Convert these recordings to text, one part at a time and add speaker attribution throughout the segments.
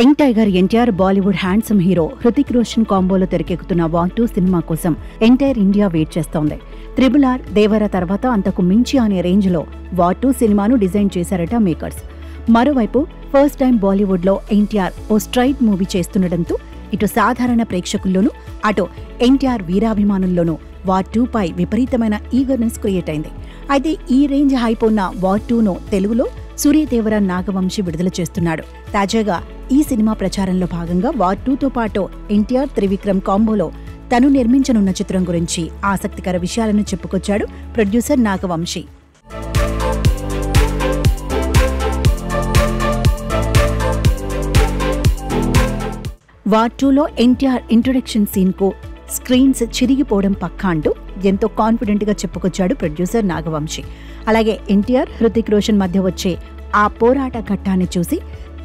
Speaker 1: Young tiger NTR, Bollywood handsome hero Hrithik Roshan కాంబోలో తెరకెక్కుతున్న War 2 cinema కోసం ఎంటైర్ ఇండియా వెయిట్ చేస్తోంది. RRR, దేవర తర్వాత అంతకు మించి అనే రేంజ్లో వార్ 2 సినిమాను డిజైన్ చేశారట మేకర్స్. మరోవైపు ఫస్ట్ టైం బాలీవుడ్లో ఎన్టీఆర్ ఓ స్ట్రైట్ మూవీ చేస్తుండటంతో ఇటు సాధారణ ప్రేక్షకుల్లోనూ అటు ఎన్టీఆర్ వీరాభిమానుల్లోనూ వార్ 2 పై విపరీతమైన ఈగర్నెస్ క్రియేట్ అయింది. అయితే ఈ రేంజ్ హైప్ ఉన్న వార్ 2ను తెలుగులో సూర్యదేవర నాగవంశి విడుదల చేస్తున్నాడు. తాజాగా ఈ సినిమా ప్రచారంలో భాగంగా వార్ 2తో పాటు ఎన్టీఆర్, త్రివిక్రమ్ కాంబోలో తను నిర్మించనున్న చిత్రం గురించి ఆసక్తికర విషయాలను చెప్పుకొచ్చాడు ప్రొడ్యూసర్ నాగవంశి. వార్ 2లో ఎన్టీఆర్ ఇంట్రొడక్షన్ సీన్కు స్క్రీన్స్ చిరిగిపోవడం పక్కా అంటూ ఎంతో కాన్ఫిడెంట్గా చెప్పుకొచ్చాడు ప్రొడ్యూసర్ నాగవంశి. అలాగే ఎన్టీఆర్, హృతిక్ రోషన్ మధ్య వచ్చే ఆ పోరాట ఘట్టాన్ని చూసి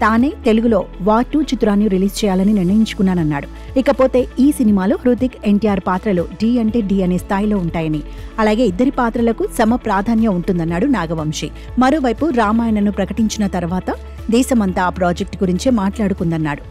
Speaker 1: తానే తెలుగులో వార్ 2 చిత్రాన్ని రిలీజ్ చేయాలని నిర్ణయించుకున్నానన్నాడు. ఇకపోతే ఈ సినిమాలో హృతిక్, ఎన్టీఆర్ పాత్రలు డి అంటే డి అనే స్థాయిలో ఉంటాయని, అలాగే ఇద్దరి పాత్రలకు సమ ప్రాధాన్యం ఉంటుందన్నాడు నాగవంశి. మరోవైపు రామాయణను ప్రకటించిన తర్వాత దేశమంతా ఆ ప్రాజెక్టు గురించే మాట్లాడుకుందన్నాడు.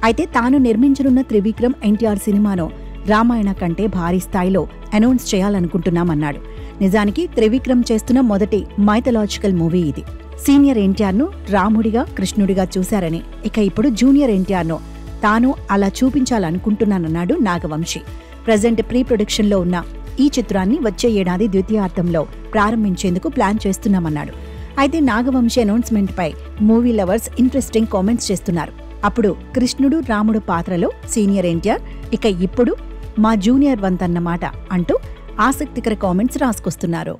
Speaker 1: అయితే తాను నిర్మించనున్న త్రివిక్రమ్, ఎన్టీఆర్ సినిమాను రామాయణ కంటే భారీ స్థాయిలో అనౌన్స్ చేయాలనుకుంటున్నామన్నాడు. నిజానికి త్రివిక్రమ్ చేస్తున్న మొదటి మైథలాజికల్ మూవీ ఇది. సీనియర్ ఎన్టీఆర్ను రాముడిగా, కృష్ణుడిగా చూశారని, ఇక ఇప్పుడు జూనియర్ ఎన్టీఆర్ను తాను అలా చూపించాలనుకుంటున్నానన్నాడు నాగవంశి. ప్రజెంట్ ప్రీ ప్రొడక్షన్లో ఉన్న ఈ చిత్రాన్ని వచ్చే ఏడాది ద్వితీయార్థంలో ప్రారంభించేందుకు ప్లాన్ చేస్తున్నామన్నాడు. అయితే నాగవంశి అనౌన్స్మెంట్ పై మూవీ లవర్స్ ఇంట్రెస్టింగ్ కామెంట్స్ చేస్తున్నారు. అప్పుడు కృష్ణుడు, రాముడు పాత్రలో సీనియర్ ఎన్టీఆర్, ఇక ఇప్పుడు మా జూనియర్ వంతన్నమాట అంటూ ఆసక్తికర కామెంట్స్ రాసుకొస్తున్నారు.